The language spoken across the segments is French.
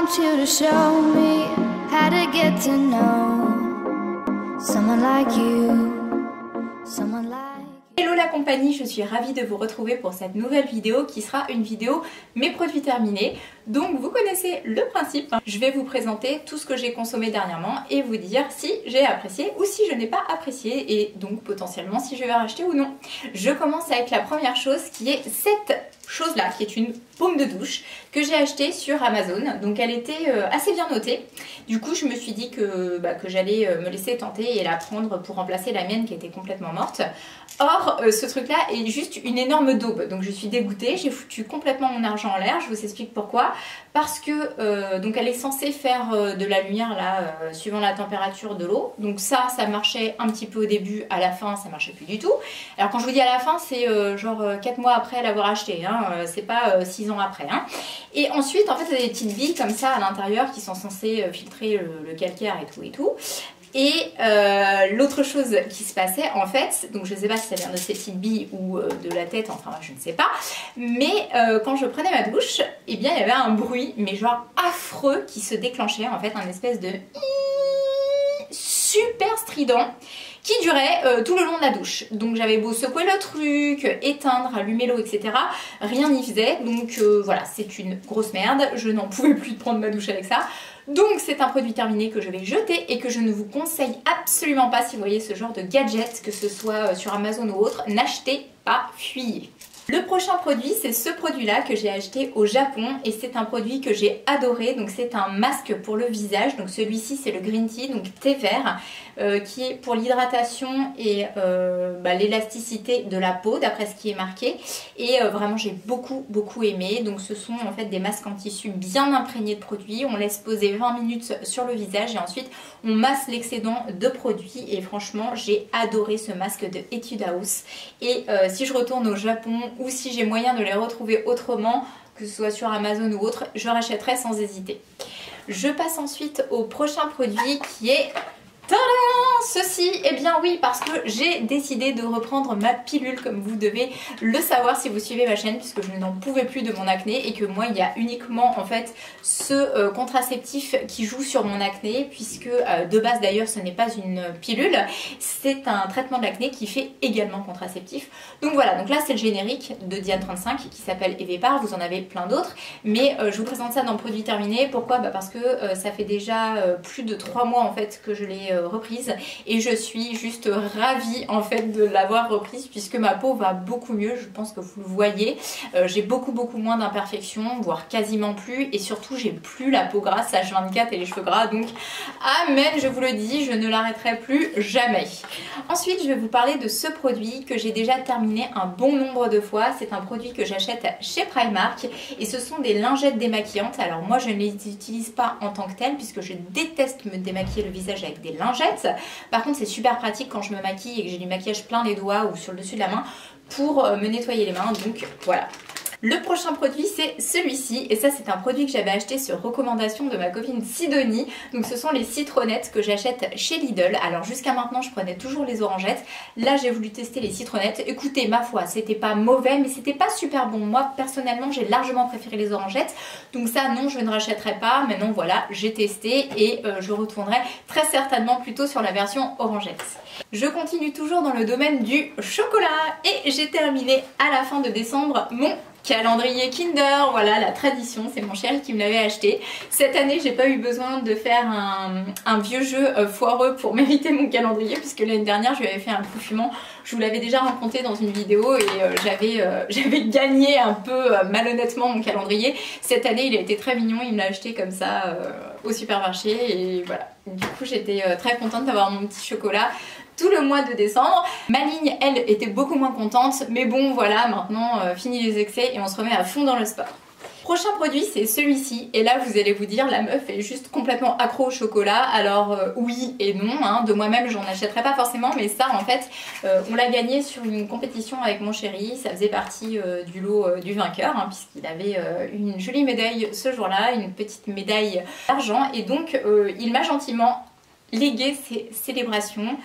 want you to show me how to get to know someone like you, someone like... Hello la compagnie, je suis ravie de vous retrouver pour cette nouvelle vidéo qui sera une vidéo mes produits terminés. Donc vous connaissez le principe, je vais vous présenter tout ce que j'ai consommé dernièrement et vous dire si j'ai apprécié ou si je n'ai pas apprécié et donc potentiellement si je vais racheter ou non. Je commence avec la première chose qui est cette chose là qui est une baume de douche que j'ai achetée sur Amazon. Donc elle était assez bien notée. Du coup je me suis dit que j'allais me laisser tenter et la prendre pour remplacer la mienne qui était complètement morte. Or ce truc là est juste une énorme daube, donc je suis dégoûtée, j'ai foutu complètement mon argent en l'air. Je vous explique pourquoi. Parce que donc elle est censée faire de la lumière là suivant la température de l'eau. Donc ça marchait un petit peu au début, à la fin ça marchait plus du tout. Alors quand je vous dis à la fin c'est genre 4 mois après l'avoir acheté, hein, c'est pas 6 ans après. Hein. Et ensuite en fait il y a des petites billes comme ça à l'intérieur qui sont censées filtrer le calcaire et tout et tout. Et l'autre chose qui se passait en fait, donc je ne sais pas si ça vient de ces petites billes ou de la tête, enfin je ne sais pas, mais quand je prenais ma douche, eh bien il y avait un bruit, mais genre affreux, qui se déclenchait en fait, un espèce de super strident qui durait tout le long de la douche. Donc j'avais beau secouer le truc, éteindre, allumer l'eau, etc. Rien n'y faisait. Donc voilà, c'est une grosse merde. Je n'en pouvais plus de prendre ma douche avec ça. Donc c'est un produit terminé que je vais jeter et que je ne vous conseille absolument pas si vous voyez ce genre de gadget, que ce soit sur Amazon ou autre. N'achetez pas, fuyez. Le prochain produit, c'est ce produit-là que j'ai acheté au Japon et c'est un produit que j'ai adoré. Donc c'est un masque pour le visage. Donc celui-ci c'est le green tea, donc thé vert, qui est pour l'hydratation et l'élasticité de la peau d'après ce qui est marqué. Et vraiment j'ai beaucoup aimé. Donc ce sont en fait des masques en tissu bien imprégnés de produits. On laisse poser 20 minutes sur le visage et ensuite on masse l'excédent de produits. Et franchement j'ai adoré ce masque de Etude House. Et si je retourne au Japon ou si j'ai moyen de les retrouver autrement, que ce soit sur Amazon ou autre, je rachèterai sans hésiter. Je passe ensuite au prochain produit qui est... Tadam! Ceci, eh bien oui, parce que j'ai décidé de reprendre ma pilule, comme vous devez le savoir si vous suivez ma chaîne, puisque je n'en pouvais plus de mon acné et que moi il y a uniquement en fait ce contraceptif qui joue sur mon acné, puisque de base d'ailleurs ce n'est pas une pilule, c'est un traitement de l'acné qui fait également contraceptif. Donc voilà, donc là c'est le générique de Diane 35 qui s'appelle Evepar, vous en avez plein d'autres, mais je vous présente ça dans le produit terminé. Pourquoi? Parce que ça fait déjà plus de 3 mois en fait que je l'ai reprise et je suis juste ravie en fait de l'avoir reprise puisque ma peau va beaucoup mieux, je pense que vous le voyez. J'ai beaucoup moins d'imperfections, voire quasiment plus, et surtout j'ai plus la peau grasse H24 et les cheveux gras, donc amen, je vous le dis, je ne l'arrêterai plus jamais. Ensuite je vais vous parler de ce produit que j'ai déjà terminé un bon nombre de fois. C'est un produit que j'achète chez Primark et ce sont des lingettes démaquillantes. Alors moi je ne les utilise pas en tant que telles puisque je déteste me démaquiller le visage avec des lingettes. Par contre c'est super pratique quand je me maquille et que j'ai du maquillage plein les doigts ou sur le dessus de la main pour me nettoyer les mains, donc voilà. Le prochain produit c'est celui-ci et ça c'est un produit que j'avais acheté sur recommandation de ma copine Sidonie. Donc ce sont les citronnettes que j'achète chez Lidl. Alors jusqu'à maintenant je prenais toujours les orangettes. Là j'ai voulu tester les citronnettes. Écoutez, ma foi, c'était pas mauvais mais c'était pas super bon. Moi personnellement j'ai largement préféré les orangettes. Donc ça non, je ne rachèterai pas. Maintenant voilà, j'ai testé et je retournerai très certainement plutôt sur la version orangette. Je continue toujours dans le domaine du chocolat et j'ai terminé à la fin de décembre mon calendrier Kinder. Voilà la tradition, c'est mon chéri qui me l'avait acheté. Cette année j'ai pas eu besoin de faire un vieux jeu foireux pour mériter mon calendrier puisque l'année dernière je lui avais fait un coup fumant. Je vous l'avais déjà raconté dans une vidéo et j'avais gagné un peu malhonnêtement mon calendrier. Cette année il a été très mignon, il me l'a acheté comme ça au supermarché et voilà. Du coup j'étais très contente d'avoir mon petit chocolat tout le mois de décembre. Ma ligne elle était beaucoup moins contente mais bon voilà, maintenant fini les excès et on se remet à fond dans le sport. Prochain produit c'est celui-ci et là vous allez vous dire la meuf est juste complètement accro au chocolat. Alors oui et non, hein. De moi-même j'en achèterais pas forcément mais ça en fait on l'a gagné sur une compétition avec mon chéri, ça faisait partie du lot du vainqueur hein, puisqu'il avait une jolie médaille ce jour-là, une petite médaille d'argent et donc il m'a gentiment légué ses célébrations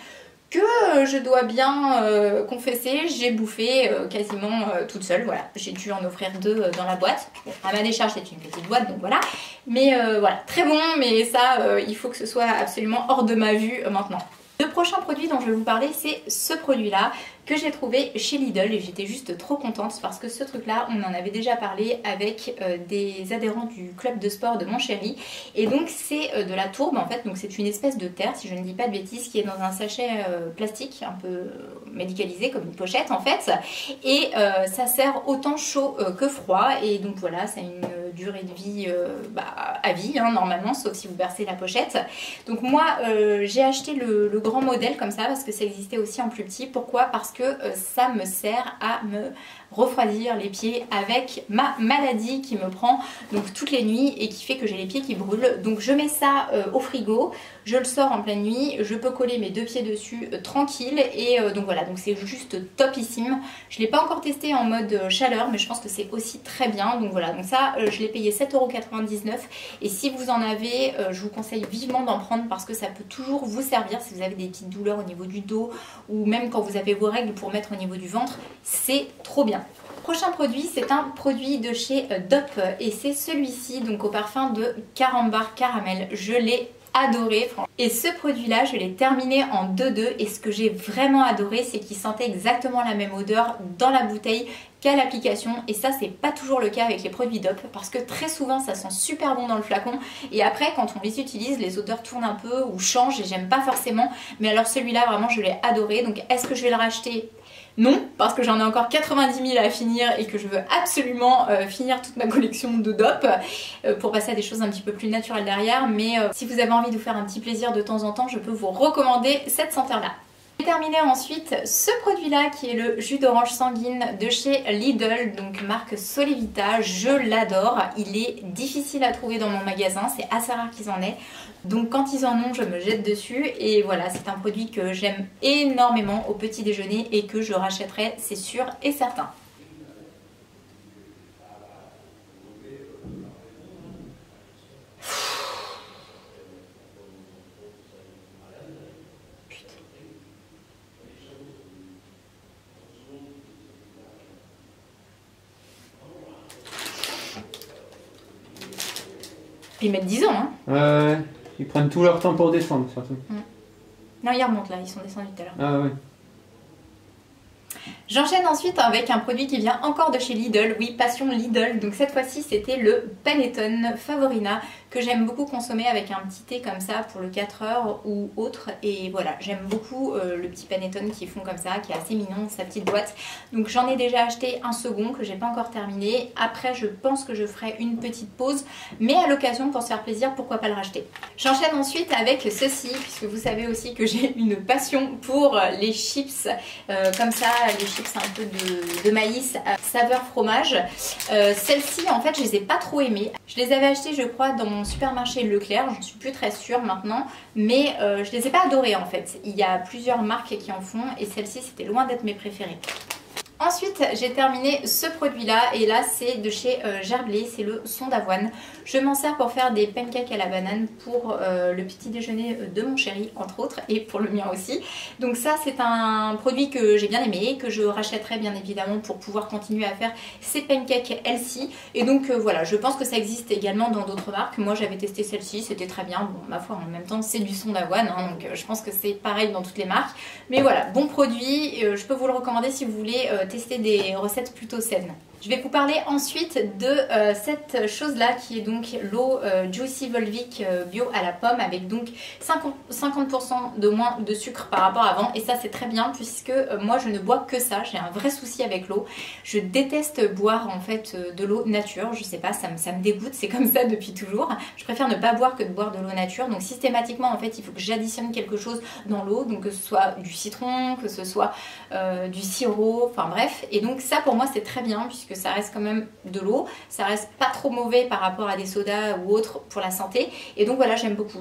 que je dois bien confesser, j'ai bouffé quasiment toute seule. Voilà, j'ai dû en offrir 2 dans la boîte. Bon, à ma décharge, c'est une petite boîte, donc voilà. Mais voilà, très bon, mais ça, il faut que ce soit absolument hors de ma vue maintenant. Le prochain produit dont je vais vous parler, c'est ce produit-là que j'ai trouvé chez Lidl et j'étais juste trop contente parce que ce truc-là, on en avait déjà parlé avec des adhérents du club de sport de mon chéri. Et donc c'est de la tourbe en fait, donc c'est une espèce de terre, si je ne dis pas de bêtises, qui est dans un sachet plastique un peu médicalisé comme une pochette en fait. Et ça sert autant chaud que froid et donc voilà, ça a une durée de vie à vie hein, normalement, sauf si vous bercez la pochette. Donc moi j'ai acheté le grand modèle comme ça parce que ça existait aussi en plus petit. Pourquoi? Parce que ça me sert à me refroidir les pieds avec ma maladie qui me prend donc toutes les nuits et qui fait que j'ai les pieds qui brûlent. Donc je mets ça au frigo, je le sors en pleine nuit, je peux coller mes 2 pieds dessus tranquille et donc voilà, donc c'est juste topissime. Je ne l'ai pas encore testé en mode chaleur mais je pense que c'est aussi très bien. Donc voilà, donc ça je l'ai payé 7,99 € et si vous en avez, je vous conseille vivement d'en prendre parce que ça peut toujours vous servir si vous avez des petites douleurs au niveau du dos ou même quand vous avez vos règles pour mettre au niveau du ventre, c'est trop bien. Prochain produit, c'est un produit de chez Dop et c'est celui-ci, donc au parfum de carambar caramel. Je l'ai adoré et ce produit là je l'ai terminé en 2-2 et ce que j'ai vraiment adoré c'est qu'il sentait exactement la même odeur dans la bouteille qu'à l'application et ça c'est pas toujours le cas avec les produits Dop parce que très souvent ça sent super bon dans le flacon et après quand on les utilise les odeurs tournent un peu ou changent et j'aime pas forcément, mais alors celui-là vraiment je l'ai adoré. Donc est-ce que je vais le racheter? Non, parce que j'en ai encore 90 000 à finir et que je veux absolument finir toute ma collection de Dop pour passer à des choses un petit peu plus naturelles derrière. Mais si vous avez envie de vous faire un petit plaisir de temps en temps, je peux vous recommander cette senteur-là. J'ai terminé ensuite ce produit-là qui est le jus d'orange sanguine de chez Lidl, donc marque Solevita. Je l'adore, il est difficile à trouver dans mon magasin, c'est assez rare qu'ils en aient. Donc quand ils en ont, je me jette dessus et voilà, c'est un produit que j'aime énormément au petit déjeuner et que je rachèterai, c'est sûr et certain. Ils mettent 10 ans, hein. Ouais, ils prennent tout leur temps pour descendre, surtout. Non, ils remontent là, ils sont descendus tout à l'heure. Ah ouais. J'enchaîne ensuite avec un produit qui vient encore de chez Lidl, oui, passion Lidl. Donc cette fois-ci, c'était le Panettone Favorina que j'aime beaucoup consommer avec un petit thé comme ça pour le 4 heures ou autre. Et voilà, j'aime beaucoup le petit Panettone qu'ils font comme ça, qui est assez mignon, sa petite boîte. Donc j'en ai déjà acheté un second que j'ai pas encore terminé. Après, je pense que je ferai une petite pause, mais à l'occasion pour se faire plaisir, pourquoi pas le racheter. J'enchaîne ensuite avec ceci, puisque vous savez aussi que j'ai une passion pour les chips comme ça, les chips un peu de maïs saveur fromage. Celles-ci en fait je les ai pas trop aimées. Je les avais achetées je crois dans mon supermarché Leclerc, j'en suis plus très sûre maintenant, mais je les ai pas adorées en fait. Il y a plusieurs marques qui en font et celle-ci c'était loin d'être mes préférées. Ensuite, j'ai terminé ce produit-là et là c'est de chez Gerblé, c'est le son d'avoine. Je m'en sers pour faire des pancakes à la banane pour le petit déjeuner de mon chéri entre autres et pour le mien aussi. Donc ça c'est un produit que j'ai bien aimé, que je rachèterai bien évidemment pour pouvoir continuer à faire ces pancakes healthy. Et donc voilà, je pense que ça existe également dans d'autres marques. Moi j'avais testé celle-ci, c'était très bien. Bon, ma foi en même temps c'est du son d'avoine, hein, donc je pense que c'est pareil dans toutes les marques. Mais voilà, bon produit, je peux vous le recommander si vous voulez tester des recettes plutôt saines. Je vais vous parler ensuite de cette chose là qui est donc l'eau Juicy Volvic bio à la pomme avec donc 50% de moins de sucre par rapport à avant et ça c'est très bien puisque moi je ne bois que ça, j'ai un vrai souci avec l'eau. Je déteste boire en fait de l'eau nature, je sais pas, ça me dégoûte, c'est comme ça depuis toujours. Je préfère ne pas boire que de boire de l'eau nature, donc systématiquement en fait il faut que j'additionne quelque chose dans l'eau, donc que ce soit du citron, que ce soit du sirop, enfin bref, et donc ça pour moi c'est très bien puisque ça reste quand même de l'eau, ça reste pas trop mauvais par rapport à des sodas ou autres pour la santé et donc voilà j'aime beaucoup.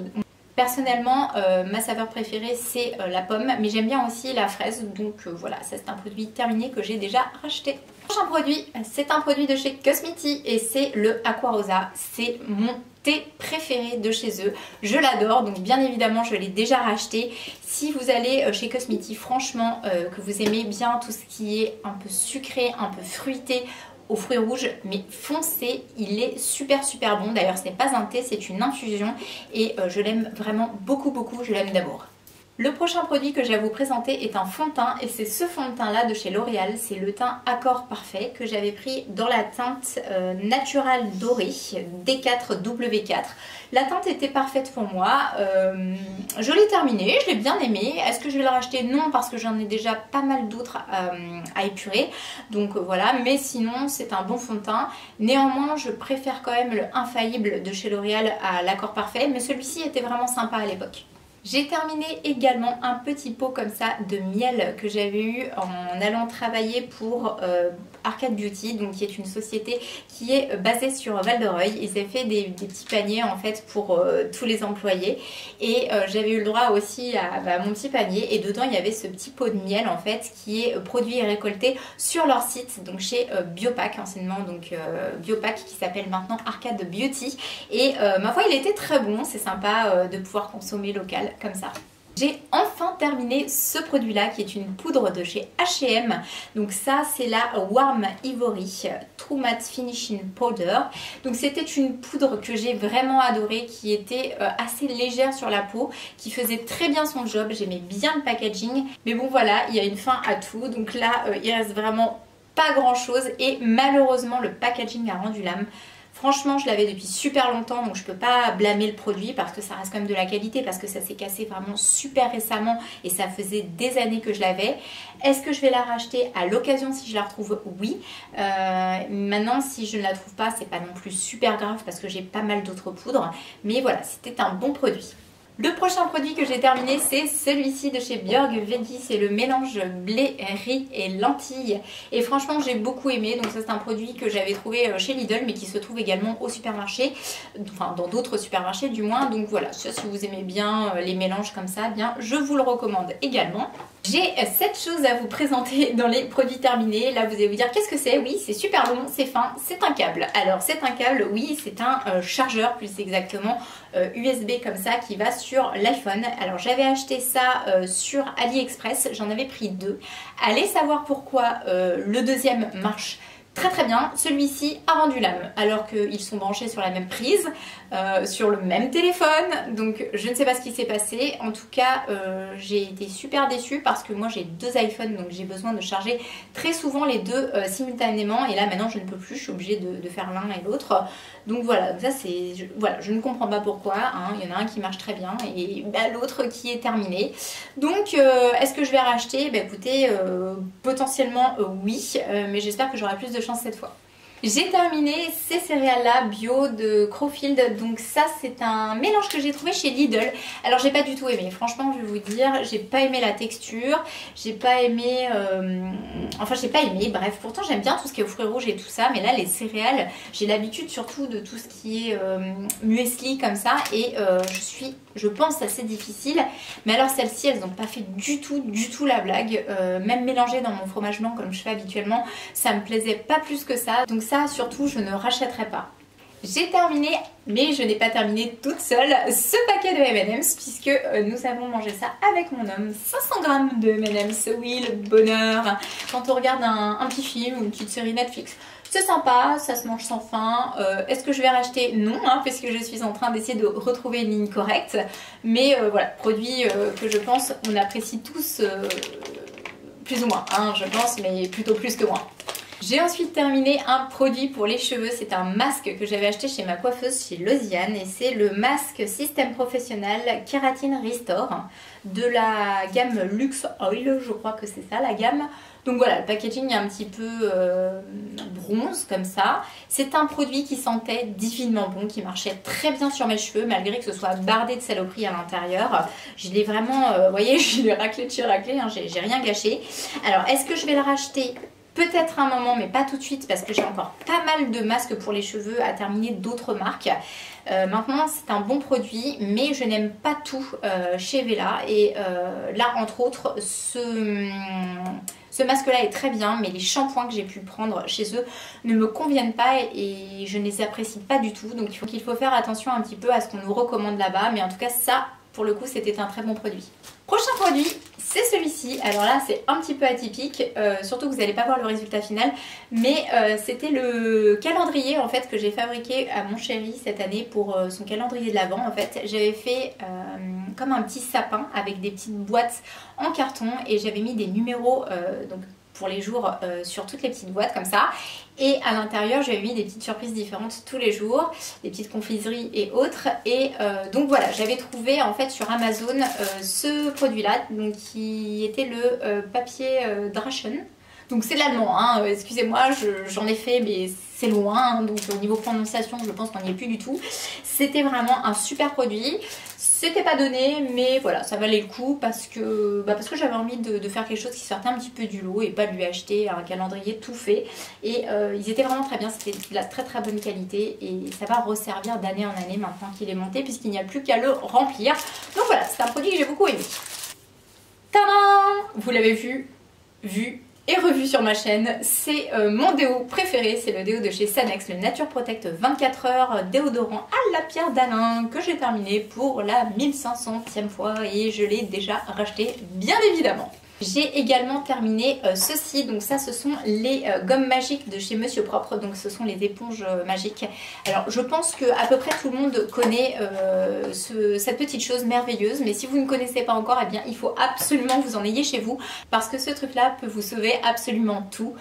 Personnellement, ma saveur préférée c'est la pomme, mais j'aime bien aussi la fraise, donc voilà, ça c'est un produit terminé que j'ai déjà racheté. Le prochain produit, c'est un produit de chez Cosmiti et c'est le Aqua Rosa. C'est mon thé préféré de chez eux, je l'adore, donc bien évidemment je l'ai déjà racheté. Si vous allez chez Cosmiti, franchement que vous aimez bien tout ce qui est un peu sucré, un peu fruité, aux fruits rouges, mais foncez, il est super bon. D'ailleurs ce n'est pas un thé, c'est une infusion et je l'aime vraiment beaucoup, je l'aime d'amour. Le prochain produit que j'ai à vous présenter est un fond de teint et c'est ce fond de teint là de chez L'Oréal, c'est le teint Accord Parfait que j'avais pris dans la teinte Natural Doré D4W4. La teinte était parfaite pour moi, je l'ai terminé, je l'ai bien aimé. Est-ce que je vais le racheter? Non, parce que j'en ai déjà pas mal d'autres à épurer, donc voilà, mais sinon c'est un bon fond de teint. Néanmoins je préfère quand même le Infaillible de chez L'Oréal à l'Accord Parfait, mais celui-ci était vraiment sympa à l'époque. J'ai terminé également un petit pot comme ça de miel que j'avais eu en allant travailler pour Arcade Beauty, donc qui est une société qui est basée sur Val-de-Reuil. Ils avaient fait des petits paniers en fait pour tous les employés et j'avais eu le droit aussi à mon petit panier et dedans il y avait ce petit pot de miel en fait qui est produit et récolté sur leur site, donc chez Biopac anciennement, donc Biopac qui s'appelle maintenant Arcade Beauty et ma foi il était très bon, c'est sympa de pouvoir consommer local comme ça. J'ai enfin terminé ce produit là qui est une poudre de chez H&M. Donc ça c'est la Warm Ivory True Matte Finishing Powder. Donc c'était une poudre que j'ai vraiment adorée, qui était assez légère sur la peau, qui faisait très bien son job. J'aimais bien le packaging, mais bon voilà, il y a une fin à tout. Donc là il reste vraiment pas grand chose et malheureusement le packaging a rendu l'âme. Franchement je l'avais depuis super longtemps, donc je peux pas blâmer le produit parce que ça reste quand même de la qualité, parce que ça s'est cassé vraiment super récemment et ça faisait des années que je l'avais. Est-ce que je vais la racheter à l'occasion si je la retrouve? Oui. Maintenant si je ne la trouve pas c'est pas non plus super grave parce que j'ai pas mal d'autres poudres, mais voilà, c'était un bon produit. Le prochain produit que j'ai terminé c'est celui-ci de chez Björk Veggie, c'est le mélange blé, riz et lentilles et franchement j'ai beaucoup aimé. Donc ça c'est un produit que j'avais trouvé chez Lidl mais qui se trouve également au supermarché, enfin dans d'autres supermarchés du moins, donc voilà, ça, si vous aimez bien les mélanges comme ça, bien je vous le recommande également. J'ai 7 choses à vous présenter dans les produits terminés. Là vous allez vous dire qu'est-ce que c'est? Oui, c'est super long, c'est fin, c'est un câble. Alors c'est un câble, oui, c'est un chargeur plus exactement USB comme ça qui va sur l'iPhone. Alors j'avais acheté ça sur AliExpress, j'en avais pris 2. Allez savoir pourquoi le deuxième marche très bien, celui-ci a rendu l'âme alors qu'ils sont branchés sur la même prise, sur le même téléphone, donc je ne sais pas ce qui s'est passé. En tout cas j'ai été super déçue parce que moi j'ai 2 iPhones, donc j'ai besoin de charger très souvent les deux simultanément et là maintenant je ne peux plus, je suis obligée de faire l'un et l'autre. Donc voilà, ça c'est, voilà, je ne comprends pas pourquoi, hein. Il y en a un qui marche très bien et l'autre qui est terminé. Donc est-ce que je vais racheter? Bah écoutez, potentiellement oui, mais j'espère que j'aurai plus de chance cette fois. J'ai terminé ces céréales là bio de Crowfield, donc ça c'est un mélange que j'ai trouvé chez Lidl. Alors j'ai pas du tout aimé, franchement je vais vous dire, j'ai pas aimé la texture, j'ai pas aimé, enfin j'ai pas aimé, bref, pourtant j'aime bien tout ce qui est aux fruits rouges et tout ça, mais là les céréales, j'ai l'habitude surtout de tout ce qui est muesli comme ça et je pense assez difficile, mais alors celles-ci elles n'ont pas fait du tout la blague, même mélangées dans mon fromage blanc comme je fais habituellement, ça me plaisait pas plus que ça, donc ça surtout je ne rachèterai pas. J'ai terminé, mais je n'ai pas terminé toute seule, ce paquet de M&M's puisque nous avons mangé ça avec mon homme. 500 grammes de M&M's, oui le bonheur. Quand on regarde un petit film ou une petite série Netflix, c'est sympa, ça se mange sans faim. Est-ce que je vais racheter? Non, hein, parce que je suis en train d'essayer de retrouver une ligne correcte. Mais voilà, produit que je pense on apprécie tous plus ou moins, hein, je pense, mais plutôt plus que moins. J'ai ensuite terminé un produit pour les cheveux, c'est un masque que j'avais acheté chez ma coiffeuse chez Lausiane et c'est le masque Système Professionnel Keratin Restore de la gamme Luxe Oil, je crois que c'est ça la gamme. Donc voilà, le packaging est un petit peu bronze comme ça. C'est un produit qui sentait divinement bon, qui marchait très bien sur mes cheveux malgré que ce soit bardé de saloperies à l'intérieur. Je l'ai vraiment, vous voyez, je l'ai raclé de chez raclé, hein, j'ai rien gâché. Alors est-ce que je vais le racheter? peut-être un moment, mais pas tout de suite parce que j'ai encore pas mal de masques pour les cheveux à terminer d'autres marques. Maintenant c'est un bon produit, mais je n'aime pas tout chez Wella, et là entre autres ce masque là est très bien, mais les shampoings que j'ai pu prendre chez eux ne me conviennent pas et je ne les apprécie pas du tout, donc il faut faire attention un petit peu à ce qu'on nous recommande là-bas, mais en tout cas ça pour le coup c'était un très bon produit. Prochain produit, c'est celui-ci. Alors là c'est un petit peu atypique, surtout que vous n'allez pas voir le résultat final, mais c'était le calendrier en fait que j'ai fabriqué à mon chéri cette année pour son calendrier de l'Avent. En fait j'avais fait comme un petit sapin avec des petites boîtes en carton et j'avais mis des numéros donc pour les jours sur toutes les petites boîtes comme ça, et à l'intérieur j'avais mis des petites surprises différentes tous les jours, des petites confiseries et autres, et donc voilà, j'avais trouvé en fait sur Amazon ce produit là, donc qui était le papier Drachen. Donc c'est l'allemand, hein, excusez-moi, j'en ai fait mais c'est loin, hein, donc au niveau prononciation je pense qu'on n'y est plus du tout. C'était vraiment un super produit. C'était pas donné, mais voilà, ça valait le coup parce que j'avais envie de faire quelque chose qui sortait un petit peu du lot et pas de lui acheter un calendrier tout fait. Et ils étaient vraiment très bien, c'était de la très très bonne qualité et ça va resservir d'année en année maintenant qu'il est monté puisqu'il n'y a plus qu'à le remplir. Donc voilà, c'est un produit que j'ai beaucoup aimé. Tadam! Vous l'avez vu et revu sur ma chaîne, c'est mon déo préféré, c'est le déo de chez Sanex, le Nature Protect 24 heures déodorant à la pierre d'Alain que j'ai terminé pour la 1500e fois et je l'ai déjà racheté bien évidemment. J'ai également terminé ceci, donc ça ce sont les gommes magiques de chez Monsieur Propre, donc ce sont les éponges magiques. Alors je pense que à peu près tout le monde connaît cette petite chose merveilleuse, mais si vous ne connaissez pas encore, eh bien il faut absolument que vous en ayez chez vous parce que ce truc là peut vous sauver absolument tout.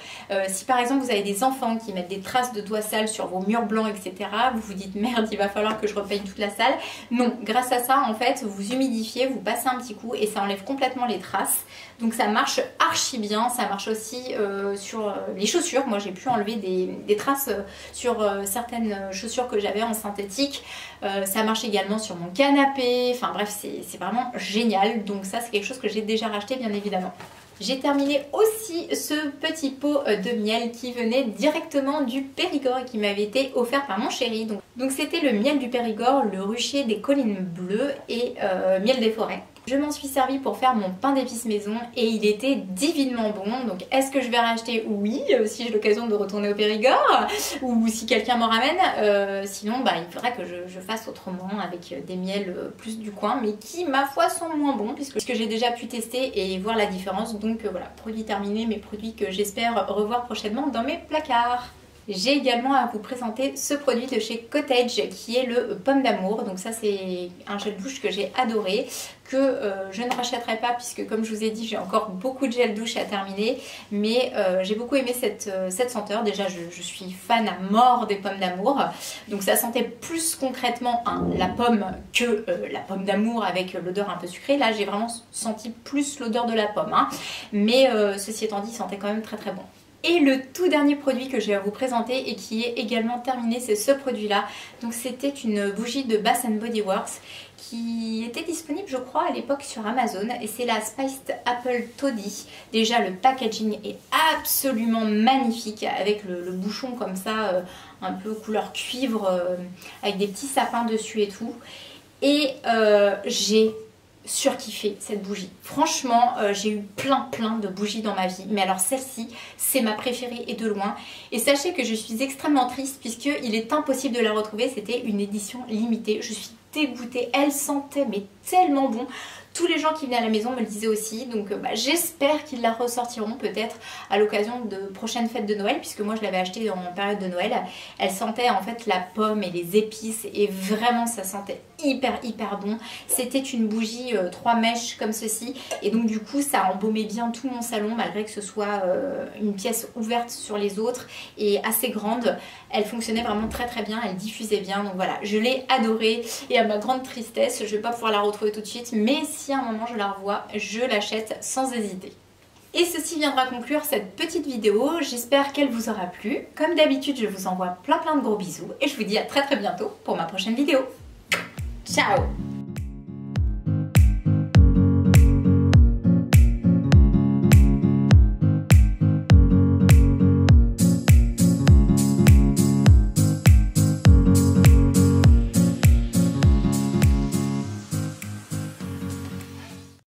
Si par exemple vous avez des enfants qui mettent des traces de doigts sales sur vos murs blancs etc, vous vous dites merde il va falloir que je repeigne toute la salle. Non, grâce à ça en fait vous humidifiez, vous passez un petit coup et ça enlève complètement les traces. Donc ça marche archi bien, ça marche aussi sur les chaussures. Moi j'ai pu enlever des traces sur certaines chaussures que j'avais en synthétique. Ça marche également sur mon canapé, enfin bref c'est vraiment génial. Donc ça c'est quelque chose que j'ai déjà racheté bien évidemment. J'ai terminé aussi ce petit pot de miel qui venait directement du Périgord et qui m'avait été offert par mon chéri. Donc c'était le miel du Périgord, le rucher des collines bleues et miel des forêts. Je m'en suis servi pour faire mon pain d'épices maison et il était divinement bon. Donc est-ce que je vais racheter? Oui, si j'ai l'occasion de retourner au Périgord ou si quelqu'un m'en ramène. Sinon il faudra que je fasse autrement avec des miels plus du coin, mais qui ma foi sont moins bons puisque j'ai déjà pu tester et voir la différence. Donc voilà, produit terminé, mes produits que j'espère revoir prochainement dans mes placards. J'ai également à vous présenter ce produit de chez Cottage qui est le pomme d'amour. Donc ça c'est un gel douche que j'ai adoré, que je ne rachèterai pas puisque comme je vous ai dit j'ai encore beaucoup de gel douche à terminer, mais j'ai beaucoup aimé cette senteur. Déjà je suis fan à mort des pommes d'amour, donc ça sentait plus concrètement la pomme que la pomme d'amour avec l'odeur un peu sucrée. Là j'ai vraiment senti plus l'odeur de la pomme, hein. Mais ceci étant dit il sentait quand même très très bon. Et le tout dernier produit que je vais vous présenter et qui est également terminé, c'est ce produit là. Donc c'était une bougie de Bath & Body Works qui était disponible je crois à l'époque sur Amazon et c'est la Spiced Apple Toddy. Déjà le packaging est absolument magnifique avec le bouchon comme ça un peu couleur cuivre avec des petits sapins dessus et tout. Et j'ai surkiffé cette bougie. Franchement, j'ai eu plein de bougies dans ma vie, mais alors celle-ci, c'est ma préférée et de loin. Et sachez que je suis extrêmement triste puisqu'il est impossible de la retrouver. C'était une édition limitée. Je suis dégoûtée. Elle sentait mais tellement bon. Tous les gens qui venaient à la maison me le disaient aussi, donc j'espère qu'ils la ressortiront peut-être à l'occasion de prochaines fêtes de Noël, puisque moi je l'avais achetée en période de Noël. Elle sentait en fait la pomme et les épices et vraiment ça sentait hyper bon. C'était une bougie 3 mèches comme ceci et donc du coup ça embaumait bien tout mon salon malgré que ce soit une pièce ouverte sur les autres et assez grande. Elle fonctionnait vraiment très bien, elle diffusait bien, donc voilà, je l'ai adorée et à ma grande tristesse je vais pas pouvoir la retrouver tout de suite, mais si à un moment je la revois, je l'achète sans hésiter. Et ceci viendra conclure cette petite vidéo, j'espère qu'elle vous aura plu. Comme d'habitude je vous envoie plein de gros bisous et je vous dis à très bientôt pour ma prochaine vidéo. Ciao!